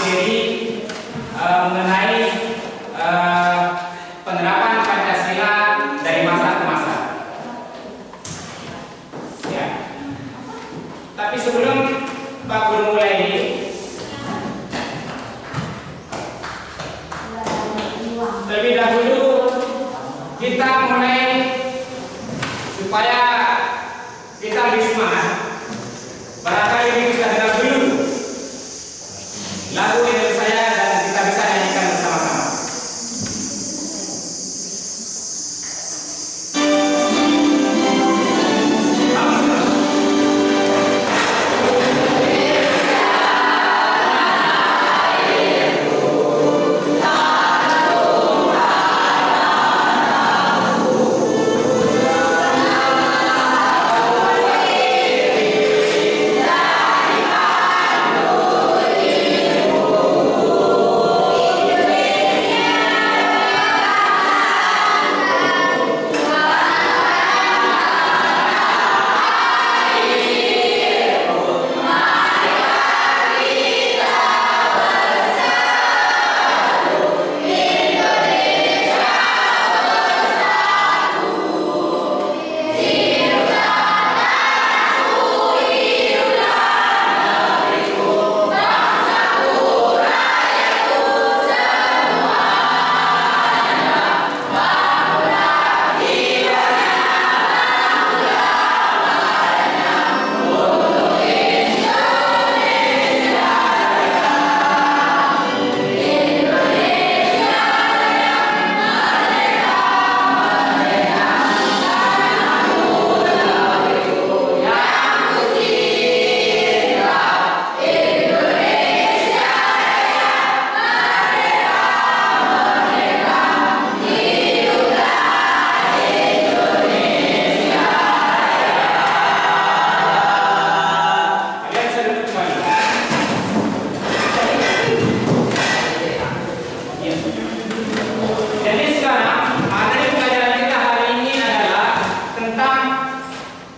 materi mengenai penerapan Pancasila dari masa ke masa. Ya. Tapi sebelum Pak Guru mulai ini, terlebih dahulu kita mulai supaya kita lebih semangat. Barangkali ini bisa dengar dulu lagu dari saya dan kita bisa nyanyikan bersama-sama.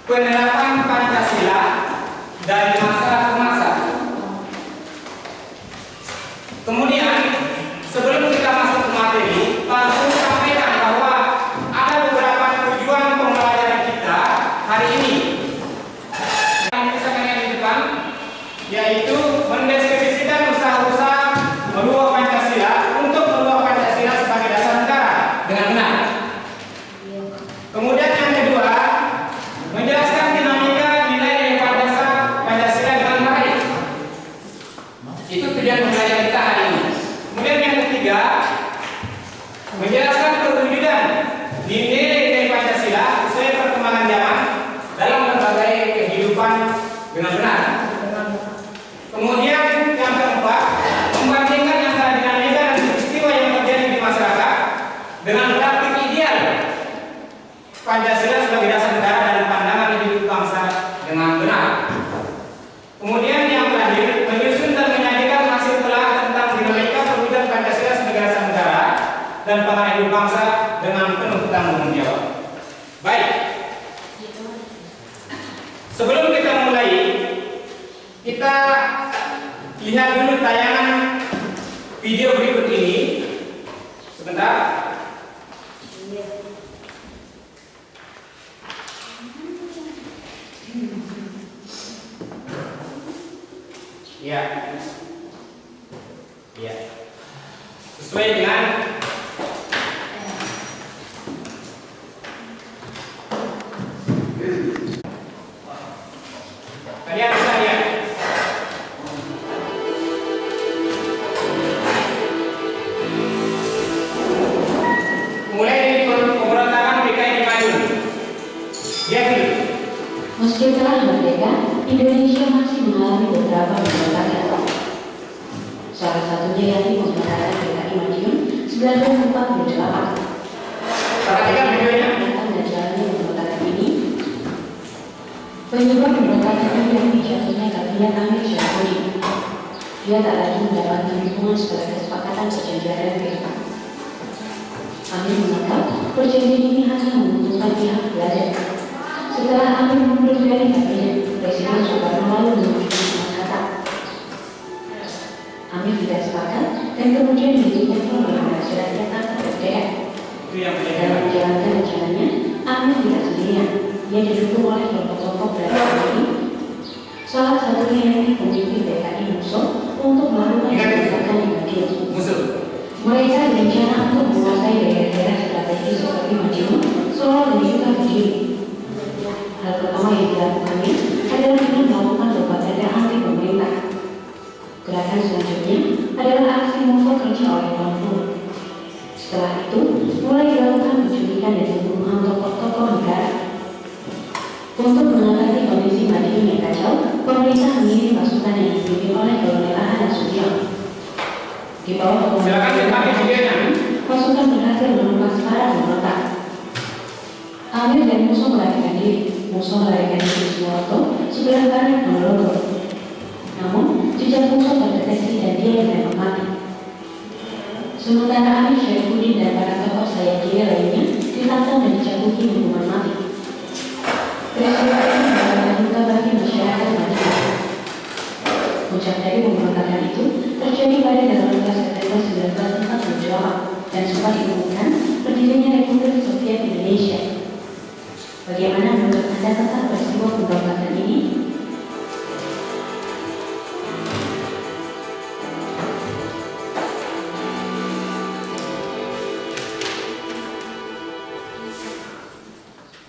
Penerapan Pancasila dari masa ke masa. Kemudian sebelum kita masuk ke materi, Pak Guru sampaikan bahwa ada beberapa tujuan pembelajaran kita hari ini. Yang bisa kalian di depan, yaitu mendeskripsikan usaha-usaha merubah Pancasila untuk merubah Pancasila sebagai dasar negara dengan benar. Kemudian yang kedua, menjelaskan dinamika nilai Pancasila dengan baik. Itu tujuan pembelajaran kita hari ini. Kemudian yang ketiga, menjelaskan perwujudan nilai Pancasila sesuai perkembangan zaman dalam berbagai kehidupan dengan benar. Kemudian yang keempat, membandingkan antara dinamika dan peristiwa yang terjadi di masyarakat dengan praktik ideal Pancasila sebagai dasar negara dan pandangan hidup bangsa dengan benar. Kemudian yang terakhir, menyusun dan menyajikan hasil telah tentang dinamika perwujudan Pancasila sebagai dasar negara dan pandangan hidup bangsa dengan penuh tanggung jawab. Baik. Sebelum kita mulai, kita lihat dulu tayangan video berikut ini. Sebentar. Ya, ya, sesuai dengan kalian bisa lihat. Mulai dari pemberontakan PKI di Madiun. Ya, dulu. Meski telah merdeka, Indonesia masih mengalami beberapa pemberontakan. Salah satunya yakni pemberontakan PKI Madiun 1948. Perhatikan videonya. Dan jalannya pemberontakan ini, penyebab pemberontakan ini yakni jatuhnya kabinet Amir Syafruddin. Dia tak lagi mendapatkan dukungan sebagai kesepakatan perjanjian MPK. Amir menganggap perjanjian ini hanya menguntungkan pihak Belanda. Setelah Amir mundur dari kabinet, Presiden Soekarno lalu menunjukkan kata Amir tidak dan kemudian diingatkan oleh surat datang ke FDR. Itu yang Dalam menjalankan rencananya, Amir tidak sendirian. Ia didukung oleh kelompok-kelompok beragama. Salah satunya yakni pemimpin PKI Musuh untuk melakukan kebijakan di Madiun. Mereka berencana untuk menguasai daerah-daerah strategis seperti Madiun, Solo, dan juga Kediri. Hal pertama yang dilakukannya adalah dengan melakukan propaganda anti pemerintah. Gerakan selanjutnya adalah aksi mogok kerja oleh kaum buruh. Setelah itu, mulai dilakukan penculikan dan pembunuhan tokoh-tokoh negara. Untuk mengatasi kondisi Madiun yang kacau, pemerintah mengirim pasukan yang dipimpin oleh Kolonel Ahmad Sution. Di bawah pasukan berhasil menumpas para pemberontak. Amir dan Musuh melarikan diri. Musuh melarikan diri di Suwoto, sebelah barat Ponorogo. Namun, jejak Musuh terdeteksi dan dia ditembak mati. Sementara Amir Syaifuddin dan para tokoh Sayagiri lainnya ditangkap dan dijatuhi hukuman mati. Peristiwa ini membawa duka bagi masyarakat Madiun. Puncak dari pemberontakan itu terjadi pada 18 September 1948 dan sempat diumumkan berdirinya Republik Soviet Indonesia. Bagaimana menurut Anda tentang peristiwa pemberontakan ini?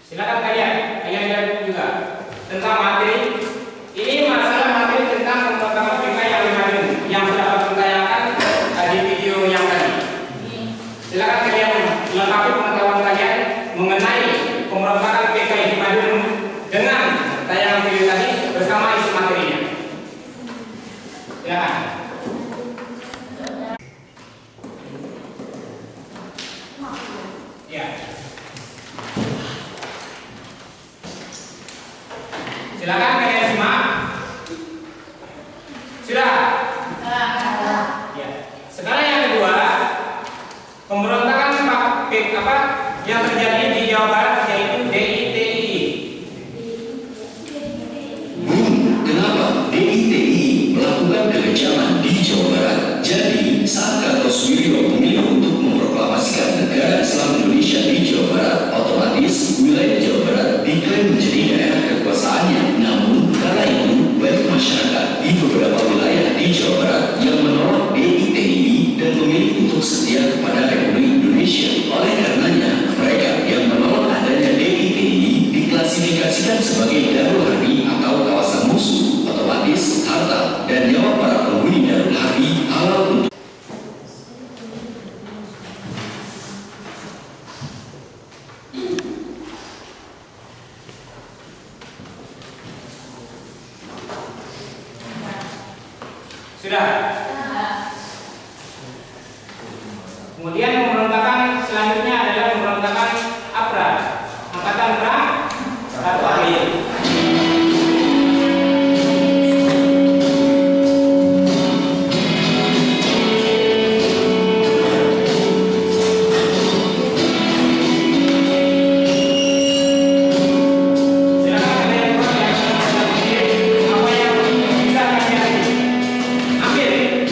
Silakan kalian lihat juga tentang materi. Ini masalah materi tentang pemberontakan PKI yang Madiun yang sudah ditayangkan di video yang tadi. Silakan kalian lengkapi pengetahuan kalian mengenai pemberontakan PKI di Madiun dengan tayangan video tadi bersama isi materinya. Silakan. Ya. Silakan kalian simak. Sudah? Ya. Sekarang yang kedua, pemberontakan yang terjadi di Jawa Barat yaitu DITI. Kenapa DITI melakukan kekejaman di Jawa Barat? Jadi, saat Kartosuwiryo memilih untuk memproklamasikan negara Islam Indonesia di Jawa Barat, otomatis wilayah Jawa Barat diklaim menjadi daerah kekuasaannya. Namun, kala itu banyak masyarakat di beberapa wilayah di Jawa Barat yang menolak DITI dan memilih untuk setia kepada Republik Indonesia. Oleh karenanya, mereka yang menolak adanya DITI diklasifikasikan sebagai Darul Harbi atau kawasan musuh. Otomatis harta dan nyawa para penghuni Darul Harbi halal untuk Sudah. Kemudian pemberontakan selanjutnya adalah pemberontakan APRA, Angkatan Perang 1 April. Silakan kalian buat apa yang bisa kalian ambil.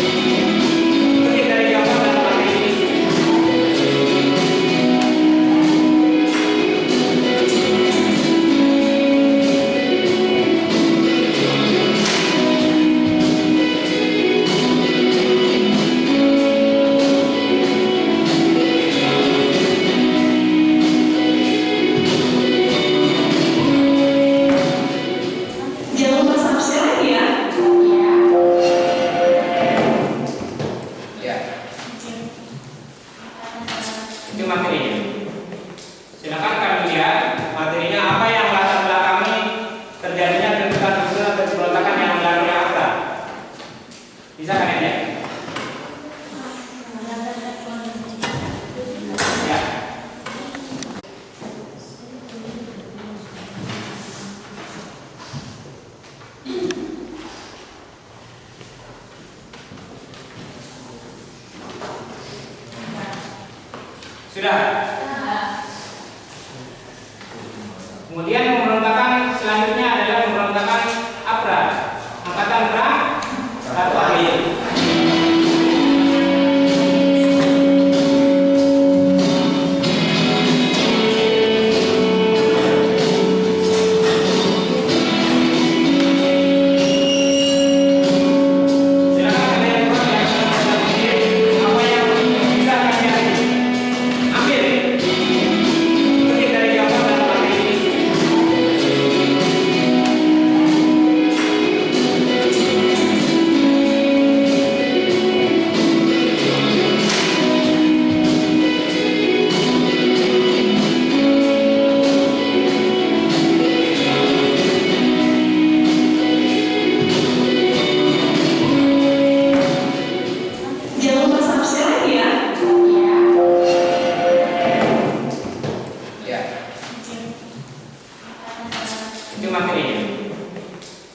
Itu materinya.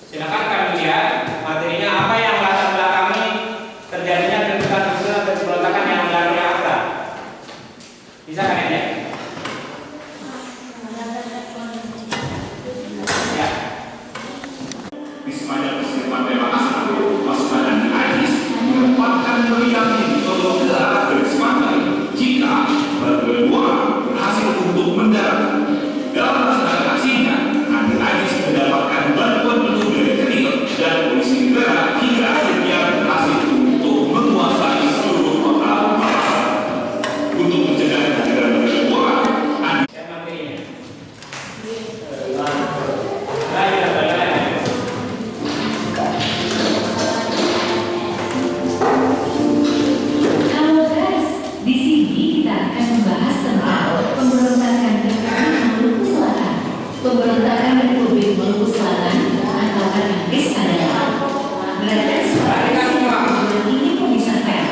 Silakan kami lihat materinya apa yang latar belakangi terjadinya bentukan atau pemberontakan yang melalui akta. Bisa kan ya? Ya. Wisma Andi Ais menempatkan meriam ini untuk gelar berkesempatan jika berdua berhasil untuk mendarat. Dalam melaksanakan aksinya, Andi Ais mendapatkan bantuan penuh dari TNI dan polisi negara hingga akhirnya berhasil untuk menguasai seluruh kota Makassar. Untuk mencegah kehadiran berdua, Halo guys, di sini kita akan membahas tentang pemberontakan Republik Maluku Selatan. Pemberontakan Republik Maluku Selatan atau RMS adalah gerakan separasi yang ingin memisahkan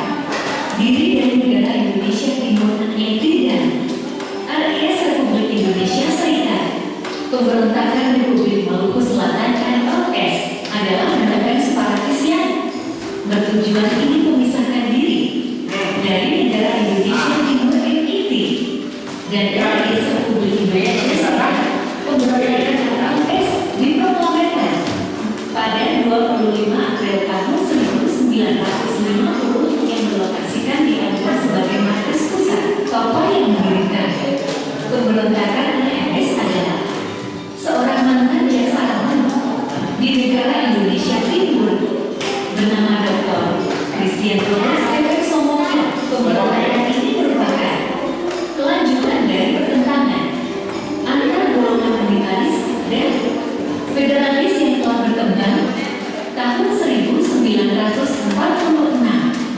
diri dari negara Indonesia Timur yaitu dan alias Republik Indonesia Serikat. Pemberontakan Republik Maluku Selatan (RMS) adalah gerakan separatis yang bertujuan ingin memisahkan diri dari negara Indonesia Timur (NIT) dan alias Republik Indonesia Serikat. Pemberontakan RMS diproklamirkan pada 25 April tahun 1950 yang berlokasikan di Ambon sebagai markas pusat. Tokoh yang mendirikan pemberontakan RMS adalah seorang mantan jaksa di negara Indonesia Timur bernama Dr. Christian Thomas Efek Somoka. Pemberontakan ini merupakan kelanjutan dari pertentangan antara golongan militaris dan federalis yang telah berkembang tahun 1946.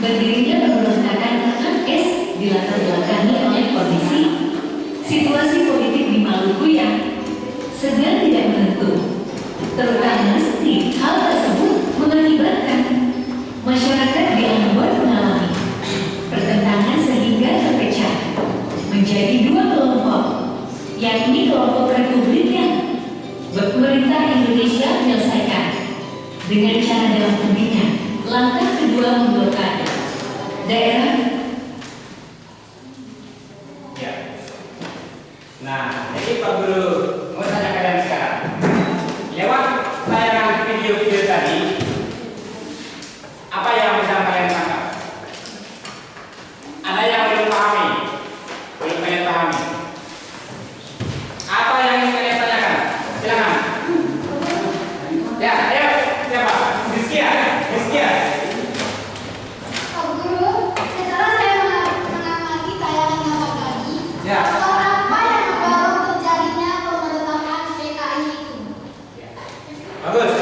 Berdirinya pemberontakan RMS dilatar belakangi oleh kondisi situasi politik di Maluku yang sedang tidak menentu. Terutama hal tersebut mengakibatkan masyarakat di Ambon mengalami pertentangan sehingga terpecah menjadi dua kelompok, yakni kelompok Republik yang pemerintah Indonesia menyelesaikan dengan cara dalam pembina. Langkah kedua memblokade daerah. Ya. Nah, jadi Pak Guru mau tanya kalian sekarang. Lewat tayangan video-video tadi, apa yang bisa kalian tangkap? Ada yang belum pahami? Belum kalian pahami? Apa yang ingin kalian tanyakan? Silakan. Ya, ayo, siapa? Rizkia. Pak Guru, setelah saya mengamati tayangan yang tadi, Ya. faktor apa yang mendorong terjadinya pemberontakan PKI itu? Bagus.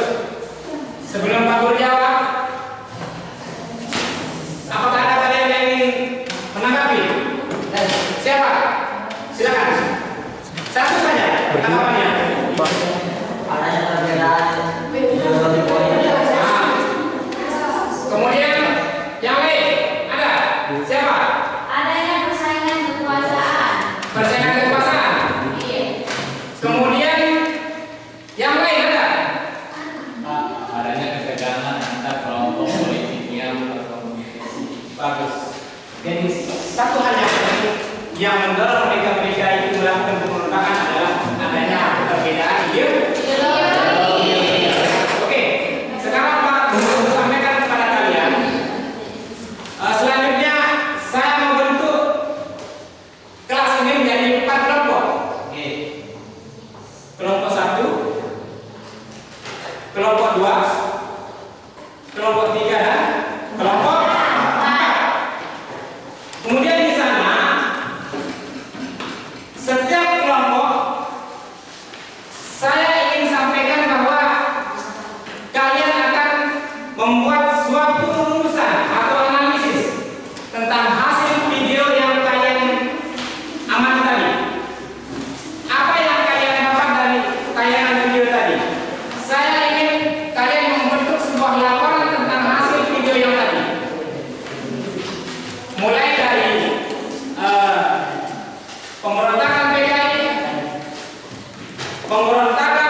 Sebelum Pak Guru jawab, apakah ada kalian yang ingin menanggapi? Siapa? Silakan. Satu saja tanggapannya. Adanya perbedaan ideologi politik. Kemudian yang lain ada siapa? Adanya persaingan kekuasaan. Persaingan kekuasaan. Iya. Kemudian yang lain ada. Adanya ketegangan antar kelompok politik yang berkomunikasi. Bagus. Jadi satu hal yang mendorong mereka itu melakukan pemberontakan adalah adanya perbedaan ideologi. Oke, sekarang Pak Guru sampaikan kepada kalian. Selanjutnya saya mau bentuk kelas ini menjadi 4 kelompok. Kelompok 1, kelompok 2, kelompok 3 dan kelompok 4. Kemudian di sana setiap kelompok saya ingin sampaikan bahwa kalian akan membuat suatu rumusan atau analisis tentang hasil video yang kalian amati tadi. Apa yang kalian dapat dari tayangan video tadi? Saya ingin kalian membentuk sebuah laporan tentang hasil video yang tadi. Mulai dari pemberontakan PKI, pemberontakan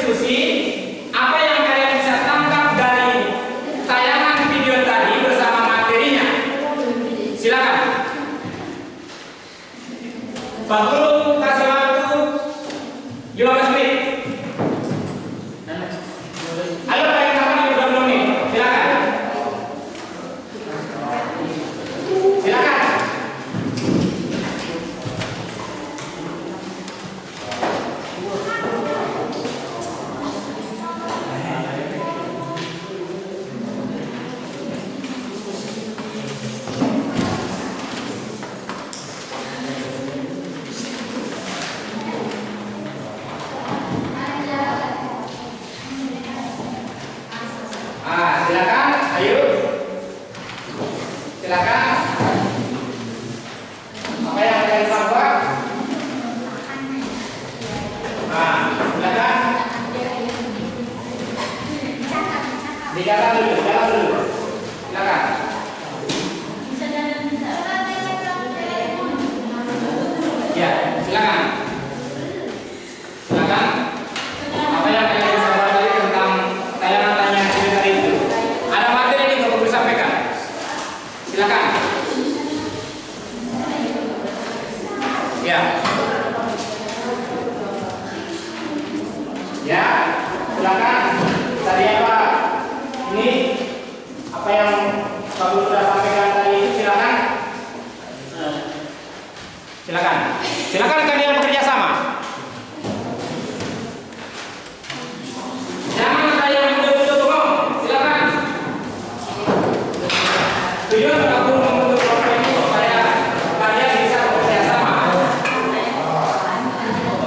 berdiskusi apa yang kalian bisa tangkap dari tayangan video tadi bersama materinya. Silakan. Pak Guru kasih waktu 15 menit. Ayo kalian tangan di 20 menit. Silakan. Silakan. Silakan, ayo. Silakan. Apa yang kalian buat? Silakan. Dicatat dulu, jalan dulu. Silakan. Ya, silakan. Silakan. Apa yang kalian bisa buat tadi tentang tayangan-tayangan sebentar itu? Ada materi yang perlu disampaikan. Silakan. Ya. Ya, silakan. Tadi apa? Ini apa yang Pak Guru sudah sampaikan tadi? Silakan. Silakan. Silakan kalian bekerja sama. Jangan kalian mudah-mudah ngomong. Silakan. Tujuan Pak Guru membentuk kelompok ini supaya kalian bisa bekerja sama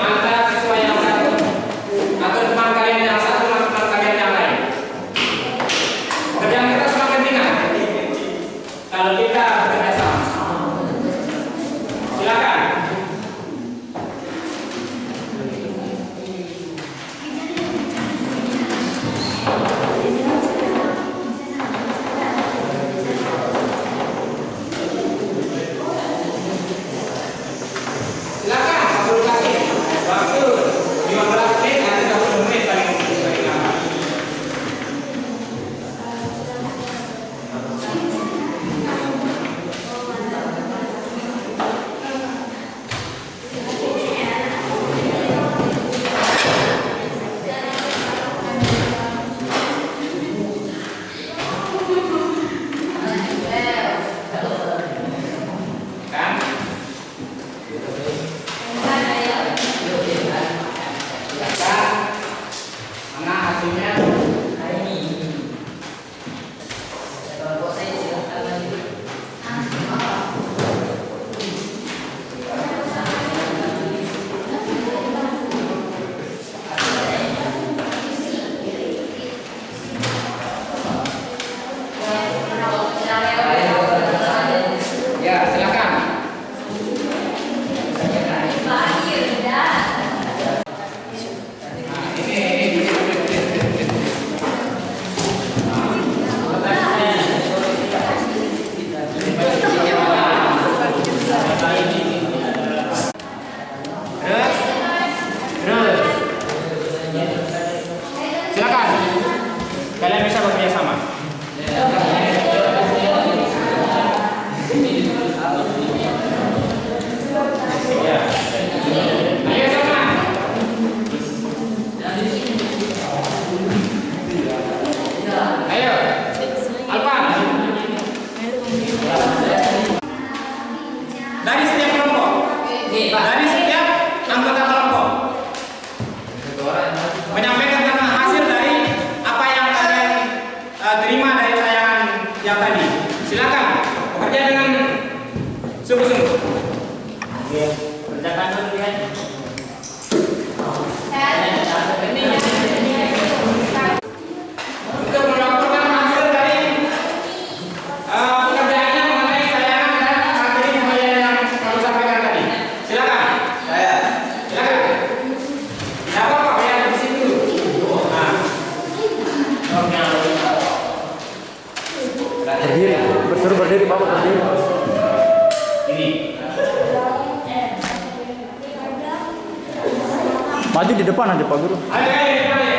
antara siswa yang satu atau teman kalian yang satu dan teman kalian yang lain. Pekerjaan kita semakin ringan kalau kita bekerja sama. Silakan. Silakan, Pak Guru kasih waktu 15 menit atau 30 menit paling lama. Kan? Silakan. Mana hasilnya? Ya, silakan. Silakan. Kalian bisa bekerja sama. Ya. Ayo sama. Ayo. Alpan. Dari setiap kelompok. Dari setiap anggota kelompok. Menyampaikan tentang hasil dari apa yang kalian terima dari tayangan yang tadi. Silakan bekerja dengan sungguh-sungguh. Kerjakan dulu ya. Untuk melaporkan hasil dari pekerjaannya mengenai tayangan dan materi yang kami sampaikan tadi. Silakan. Silakan. Tidak apa-apa, ya di situ. Berdiri, bersuruh berdiri, Bapak berdiri. Ini. Maju di depan aja Pak Guru. Ayo,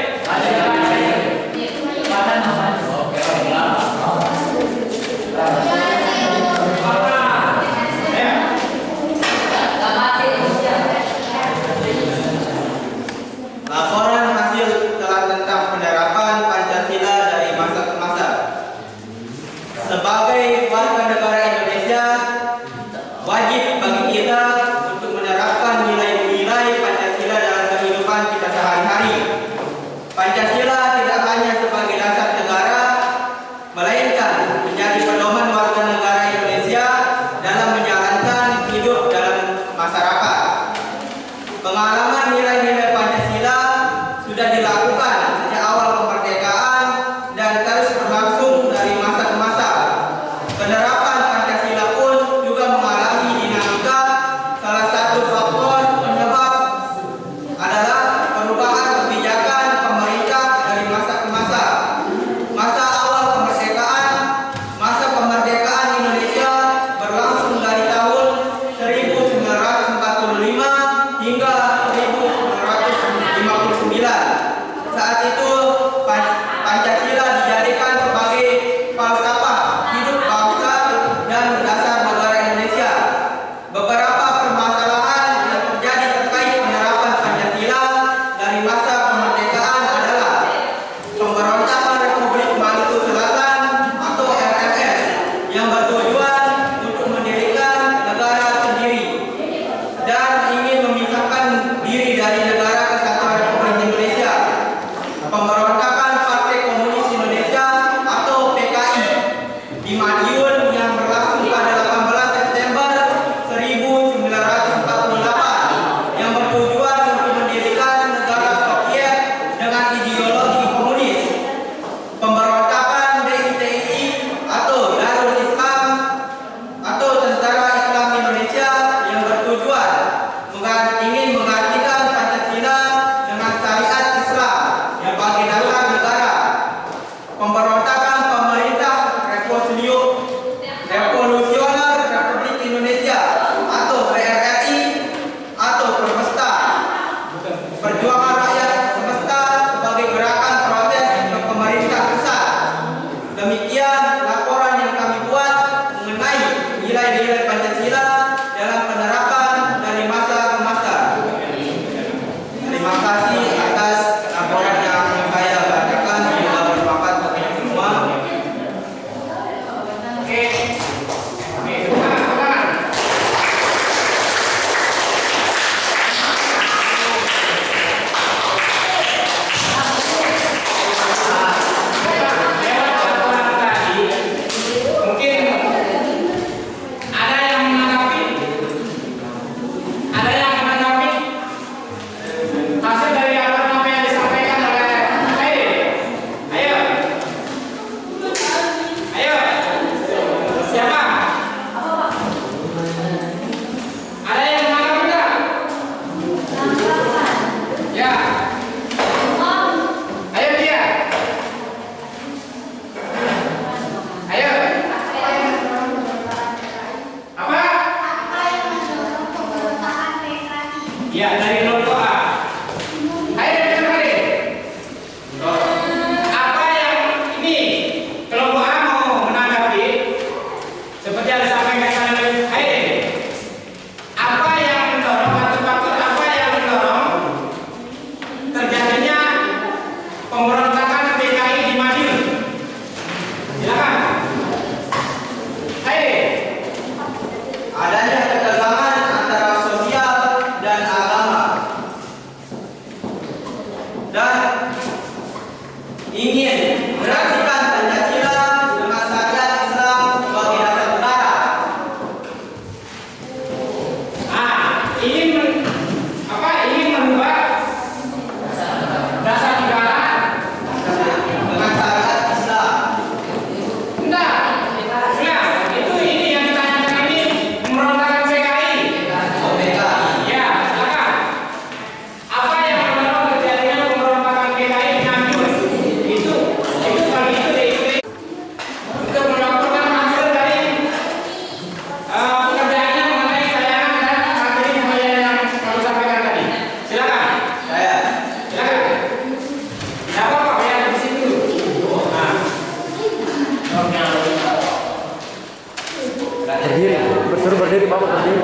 Bapak berdiri.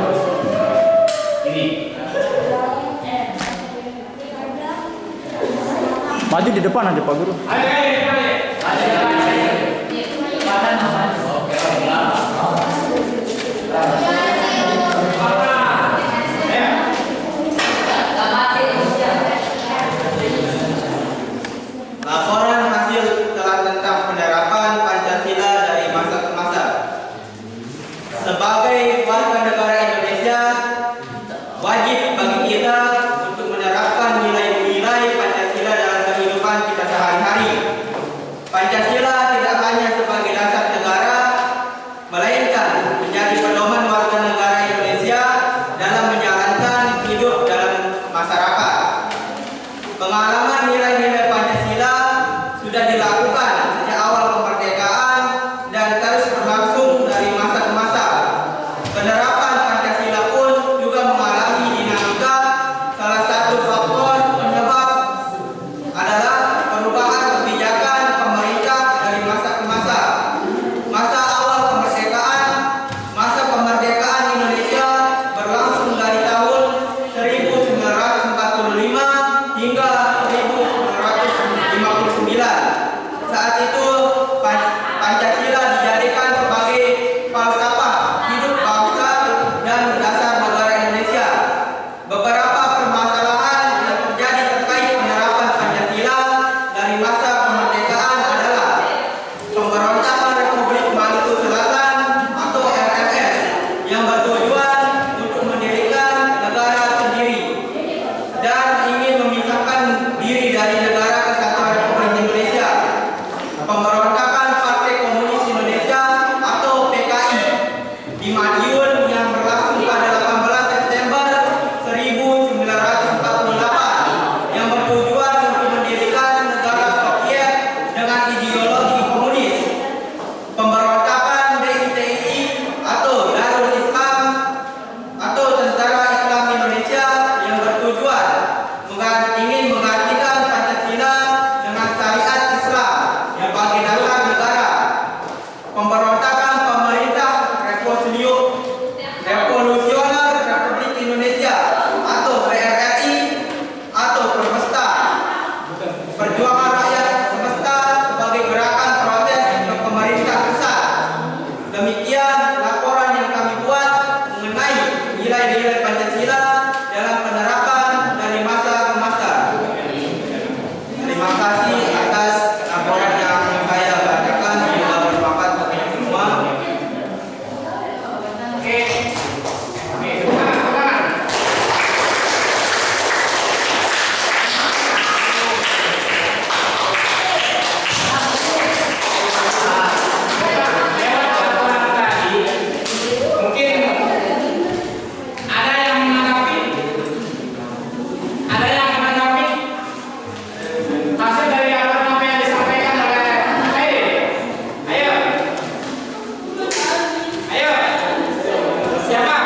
Ini. Maju di depan aja Pak Guru. Ayo, ayo. Laporan hasil telah tentang penerapan Pancasila dari masa ke masa. Sebagai warga negara Indonesia, wajib bagi kita untuk menerapkan nilai-nilai Pancasila dalam kehidupan kita sehari-hari. Pancasila tidak hanya sebagai dasar negara, melainkan menjadi pedoman warga negara Indonesia dalam menjalankan hidup dalam masyarakat. Pengalaman nilai-nilai Pancasila sudah dilakukan sejak awal kemerdekaan dan terus berlangsung dari masa ke masa. Penerapan Pancasila pun juga mengalami dinamika. Salah satu faktor penyebab adalah perubahan kebijakan pemerintah dari masa ke masa. Masa awal kemerdekaan, masa kemerdekaan Indonesia berlangsung dari tahun 1945 hingga 1959. Saat itu Pancasila dijadikan sebagai falsafah hidup bangsa dan dasar negara Indonesia. Beberapa permasalahan yang terjadi terkait penerapan Pancasila dari masa kemerdekaan adalah pemberontakan Republik Maluku Selatan atau RMS yang bertujuan untuk mendirikan negara sendiri dan ingin memisahkan diri dari Negara Kesatuan Republik Indonesia. Pemberontakan Partai Komunis Indonesia atau PKI di Madiun yang berlangsung pada 18 September 1948 yang bertujuan untuk mendirikan negara Soviet dengan ideologi komunis. Pemberontakan DITI atau Darul Islam atau Tentara Islam Indonesia yang bertujuan ingin menggantikan Pancasila dengan syariat Islam yang sebagai dasar negara. Pemberontakan pemerintah Revolusioner Republik Indonesia atau PRRI atau Permesta, Perjuangan Rakyat Semesta sebagai gerakan protes ke pemerintah pusat. Demikian laporan yang kami buat mengenai nilai-nilai Pancasila dalam penerapan dari masa ke masa. Terima kasih atas laporan yang saya bacakan. Semoga bermanfaat bagi kita semua. Oke, sebentar. Lewat laporan tadi, mungkin ada yang menanggapi hasil dari laporan apa yang disampaikan oleh Ayo, siapa?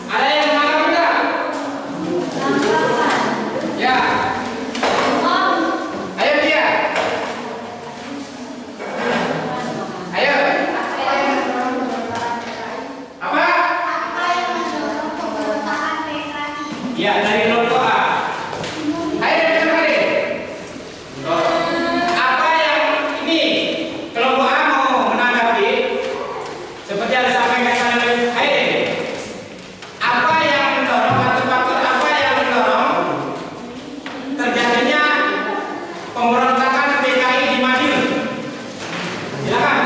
Ada yang menanggapi enggak? Ya. Ayo dia. Ayo. Apa? Ya, dari 02A. Ayo dengar kali. Apa yang ini? Kelompok A mau menanggapi seperti yang disampaikan oleh Ayo. Apa yang mendorong atau faktor apa yang mendorong terjadinya pemberontakan PKI di Madiun? Silakan.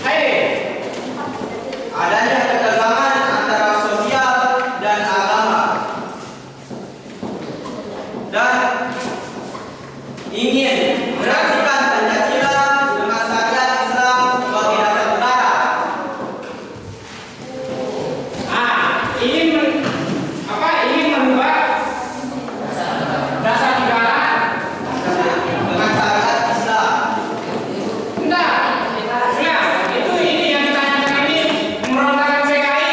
Ayo. Adanya ketegangan antara sosial dan agama dan ingin merasakan Pancasila dengan syariat Islam sebagai dasar negara. Ingin merubah dasar negara Dengan syariat Islam. enggak? Ya, itu ini yang ditanyakan ini pemberontakan PKI.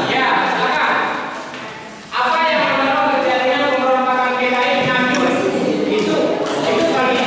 Ya, silakan. Apa yang mendorong terjadinya pemberontakan PKI di Madiun? Itu bagi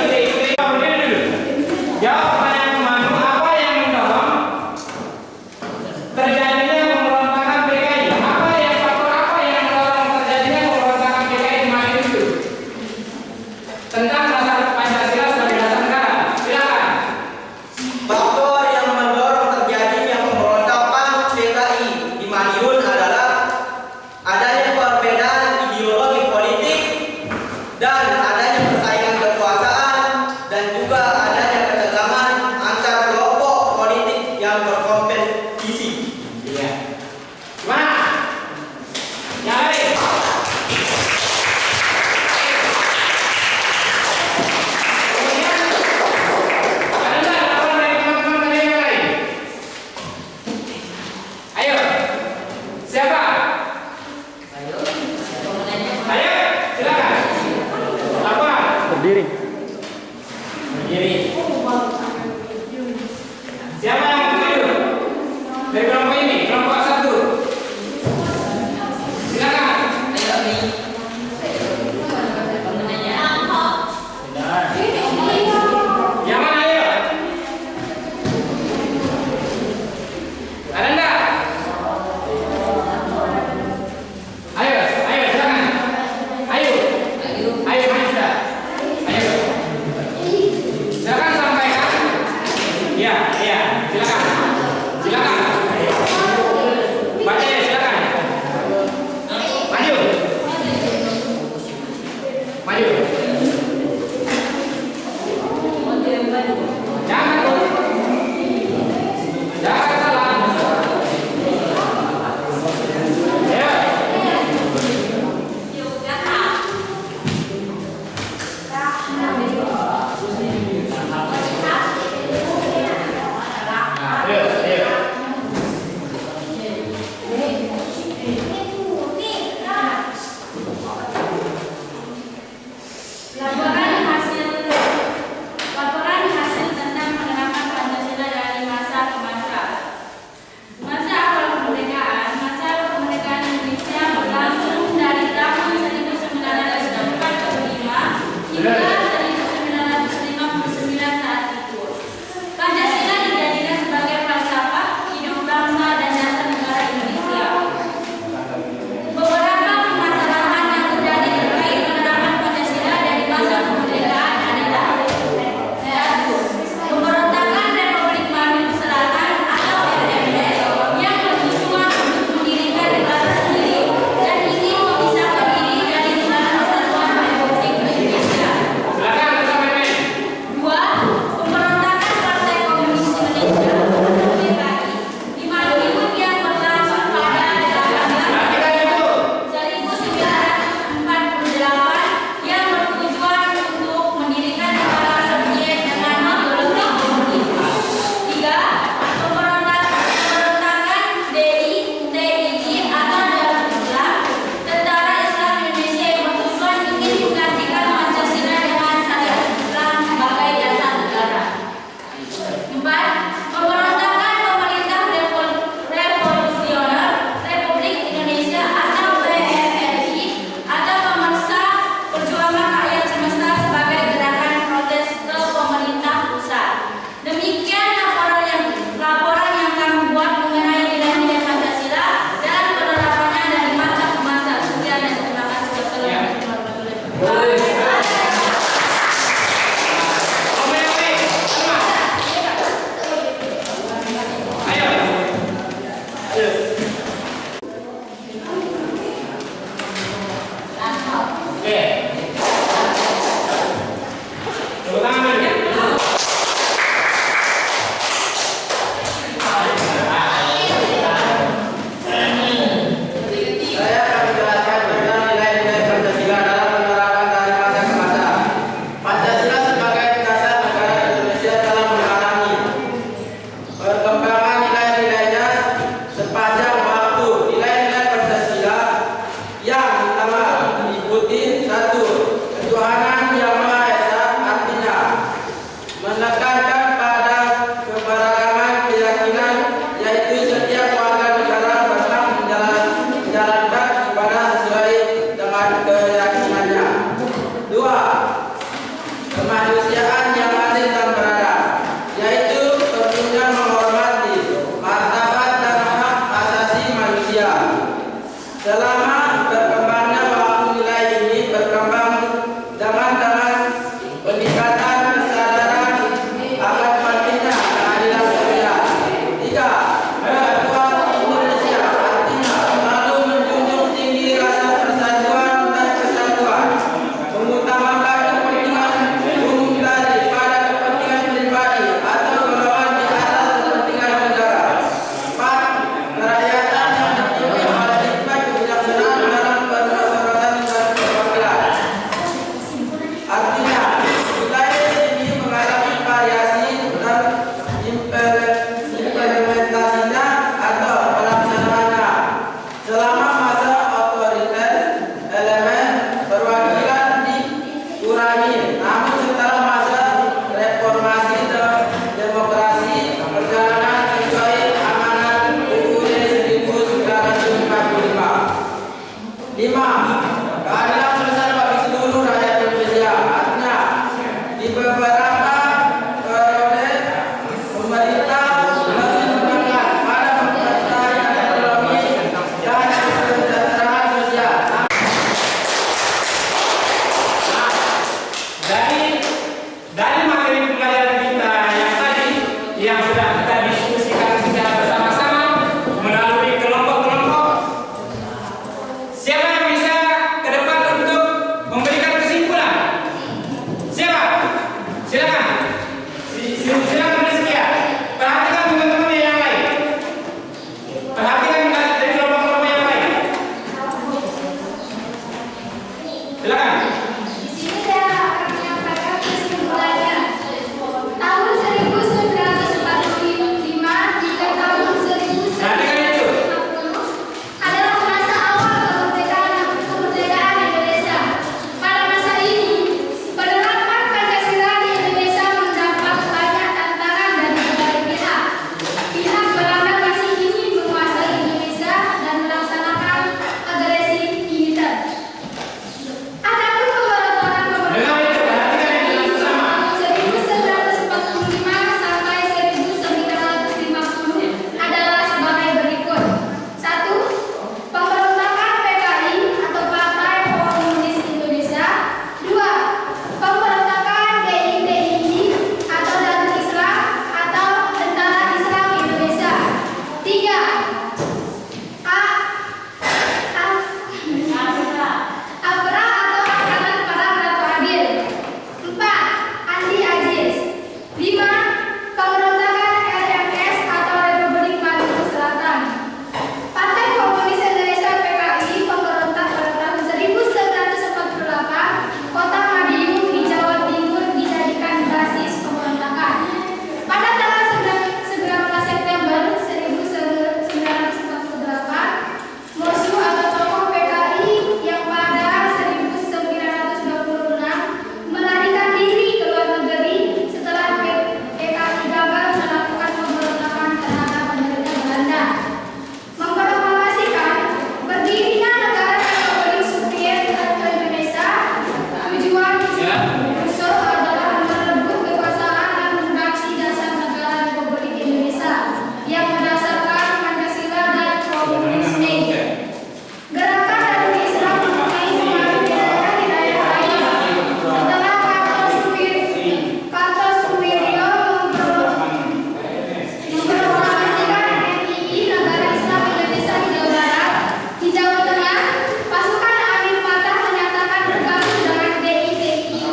dan adanya persaingan kekuasaan dan juga adanya ketegangan antar kelompok politik yang berkompetisi. Iya. Gimana? Yang lain? Kemudian ada nggak laporan dari teman-teman dari yang lain? Ayo, siapa? Ayo, silakan. Laporan. Berdiri. Berdiri. Siapa yang mau maju? Dari kelompok ini, kelompok 1. Silakan. Yang mana ayo? Ada enggak? Ayo, silakan. Ayo, maju sudah. Ayo. Silakan Silakan. Di sini saya akan menyampaikan kesimpulannya. Tahun 1945 hingga tahun 1950 adalah masa awal kemerdekaan Indonesia. Pada masa ini, penerapan Pancasila di Indonesia mendapat banyak tantangan dari berbagai pihak. Pihak Belanda masih ingin menguasai Indonesia dan melaksanakan agresi militer. Adapun pemberontakan Dengar itu, perhatikan itu dengan bersama. 1945 sampai 1950 adalah sebagai berikut. 1. Pemberontakan PKI atau Partai Komunis Indonesia. 2. Pemberontakan DITI atau Darul Islam atau Tentara Islam Indonesia. 3. APRA atau Angkatan Para Ratu Adil. 4. Andi Aziz. 5. Pemberontakan RMS atau Republik Maluku Selatan. Partai Komunis Indonesia PKI pemberontak pada tahun 1948. Kota Madiun di Jawa Timur dijadikan basis pemberontakan. Pada tanggal 19 September 1948, Mosu atau tokoh PKI yang pada 1926 melarikan diri ke luar negeri setelah PKI gagal melakukan pemberontakan terhadap pemerintah Belanda. Memproklamasikan berdirinya negara Republik Soviet atau Indonesia. Tujuan musuh adalah merebut kekuasaan dan mengaksi dasar negara Republik Indonesia yang berdasarkan Pancasila dan komunisme. Gerakan Darul Islam mulai semakin menyebar di daerah lain. Setelah Karto Suwiryo memproklamasikan NII Negara Islam Indonesia di Jawa Barat. Di Jawa Tengah, pasukan Amir Patah menyatakan bergabung dengan DITI.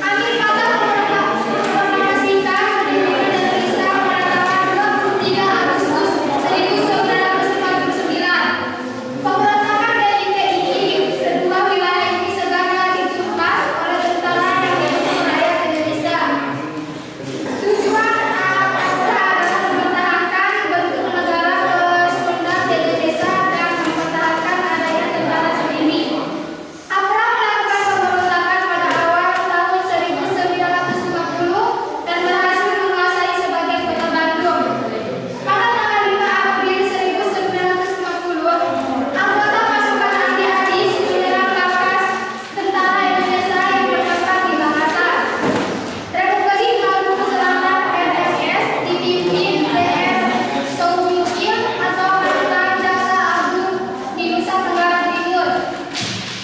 Amir Patah memproklamasikan berdirinya Darul Islam pada tanggal 23 Agustus 1949. Pemberontakan DITI, kedua wilayah ini segera ditumpas oleh tentara yang mendukung rakyat Indonesia. Tujuan APRA adalah mempertahankan bentuk negara kesultanan di Indonesia dan mempertahankan adanya tentara sendiri. APRA melakukan pemberontakan pada awal tahun 1950 dan berhasil menguasai sebagian kota Bandung. Pada tanggal 5 April 1950, anggota pasukan Andi Aziz menyerang markas tentara Indonesia yang bertempat di Makassar. Republik Maluku Selatan RMS dipimpin DR Soumukil atau Mantan Jaksa Agung di Nusa Tenggara Timur.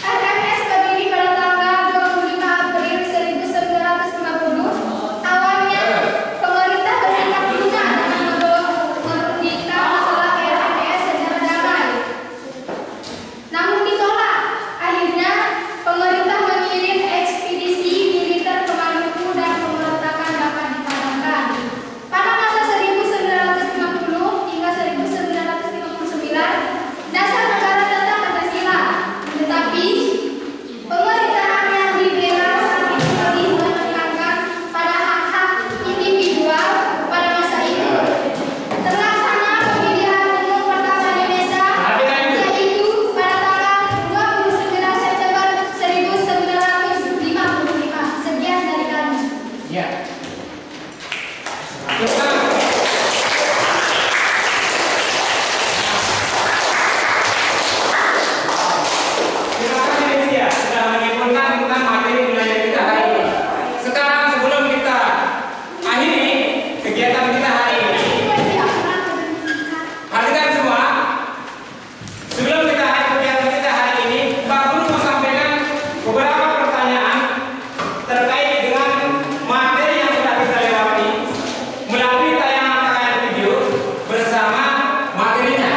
RMS berdiri pada tanggal 25 April 1950. Awalnya, pemerintah bersikap lunak dengan merundingkan masalah RMS secara damai. Namun ditolak. Akhirnya, pemerintah mengirim ekspedisi militer ke Maluku dan pemberontakan dapat dipadamkan. Pada masa 1950 hingga 1959, dasar negara tetap Pancasila. Tetapi, pemerintahan yang liberal saat itu lebih menekankan pada hak-hak individual pada masa itu. Terlaksana pemilihan umum pertama Indonesia, yaitu pada tanggal 29 September 1955. Sekian dari kami. Ya. Silakan. Silakan Indonesia sudah menyimpulkan tentang materi wilayah kita hari ini. Sekarang sebelum kita akhiri kegiatan kita hari ini, perhatikan semua. Sebelum kita akhiri kegiatan kita hari ini, Pak Guru mau sampaikan beberapa pertanyaan terkait dengan materi yang sudah kita lewati melalui tayangan video bersama materinya.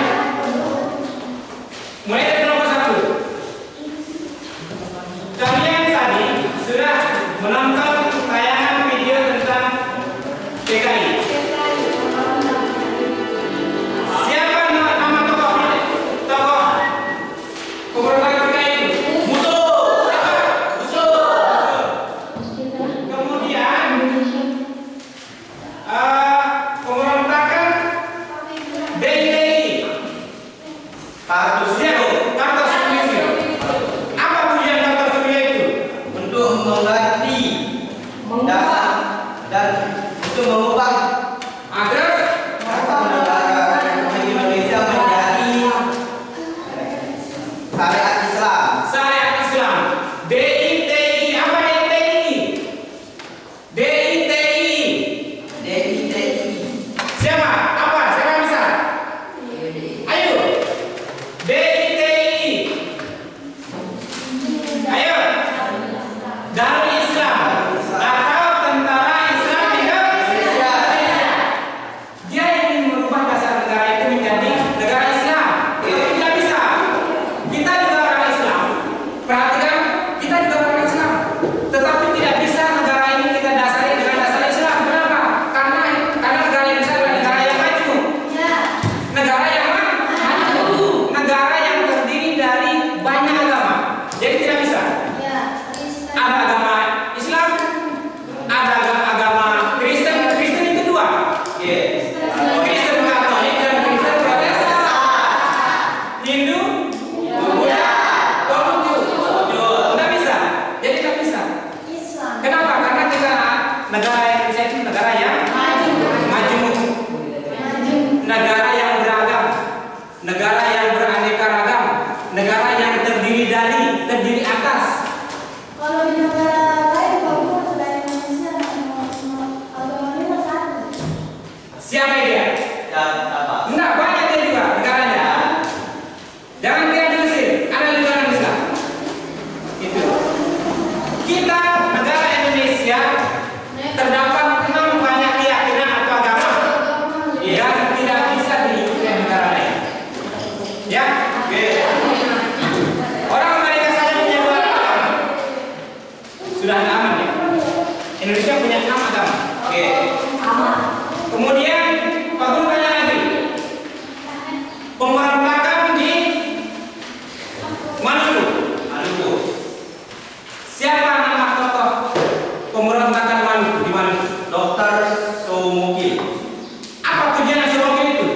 Mulai dari nomor 1. Kalian tadi sudah menonton tayangan video tentang PKI. Siapa nama tokoh pemberontakan PKI itu? Musuh. mengganti dan untuk mengubah Terus negara Indonesia menjadi syariat Islam. syariat Islam. DITI, apa DITI? DITI. DITI. Siapa? Apa? Siapa bisa? Ayo. DITI. Ayo. Darul Islam atau Tentara Islam Indonesia. Dia ingin merubah dasar negara itu menjadi negara Islam. Itu tidak bisa. Kita juga orang Islam. Perhatikan, kita juga orang Islam. Tetapi tidak bisa negara ini kita dasari dengan dasar Islam. Kenapa? Karena negara Indonesia adalah negara yang maju. Negara yang maju. Negara yang terdiri dari banyak agama. Jadi tidak bisa. Ada agama Islam, ada agama Kristen. Kristen itu dua. Kristen Katolik dan Kristen Protestan. Hindu, Buddha, Konghucu. Tidak bisa. Jadi tidak bisa. Kenapa? Karena kita negara Indonesia itu negara yang maju, negara yang beragam, negara yang beraneka ragam, negara yang terdiri atas. Kalau di negara lain, Papua selain Indonesia, agamanya satu. Siapa dia? Dan apa? Enggak, banyak dia juga negaranya. Jangan dia diusir. Ada negara Islam. Itu. Kita negara Indonesia terdapat 6 banyak keyakinan atau agama yang tidak bisa diikuti negara lain. Ya. Orang Amerika saja punya 2 agama. Sudah nggak aman ya. Indonesia punya 6 agama. Kemudian Pak Guru tanya lagi. Pemberontakan di Maluku. Siapa nama tokoh pemberontakan Maluku di Maluku? Dr. Soumukil. Apa tujuan Soumukil itu?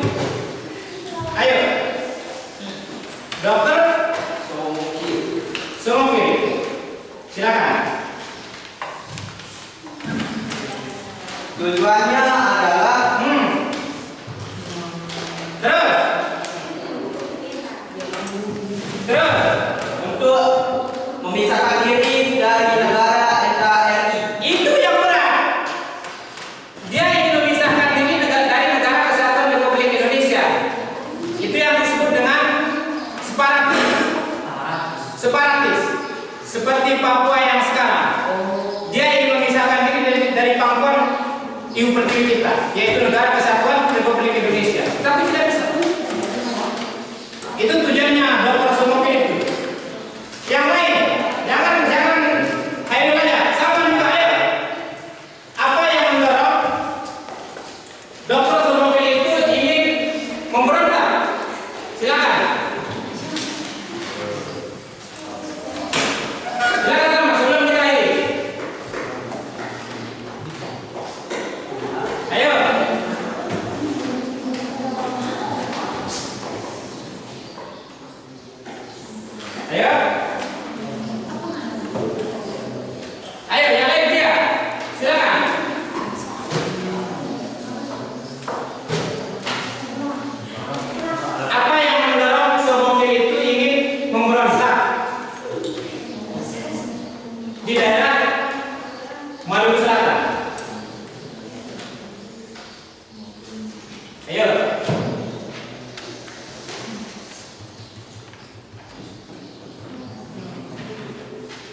Ayo. Dokter Soumukil. Silakan. Tujuannya adalah Terus untuk memisahkan diri dari negara NKRI. itu yang berat. Dia ingin memisahkan diri dari negara kesatuan Republik Indonesia. Itu yang disebut dengan separatis. Seperti Papua yang sekarang. Dia ingin memisahkan diri dari pangkuan ibu pertiwi kita, yaitu negara kesatuan Republik Indonesia. Tapi tidak bisa. Itu tujuannya Dr. Soumukil itu. Yang lain, jangan ayo aja, sama juga ayo. Apa yang mendorong Dr. Soumukil itu ingin memberontak? Silakan. Silakan sama sebelum kita akhiri. Ayo. Ayo. Ayo, yang lain dia. Silakan. Apa yang mendorong Soumukil itu ingin memberontak di daerah Maluku Selatan? Ayo.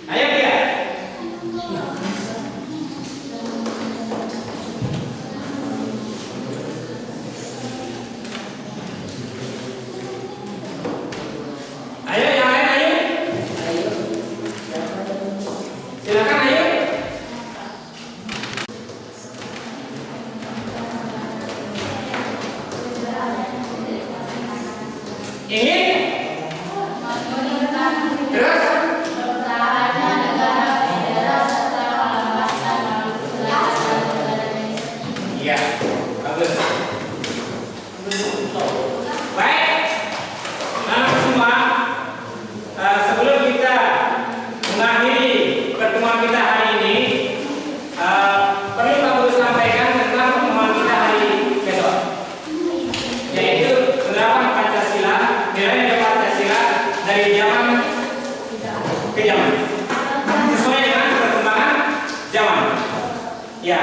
Ayo dia. Ayo yang lain ayo. Silakan Ya.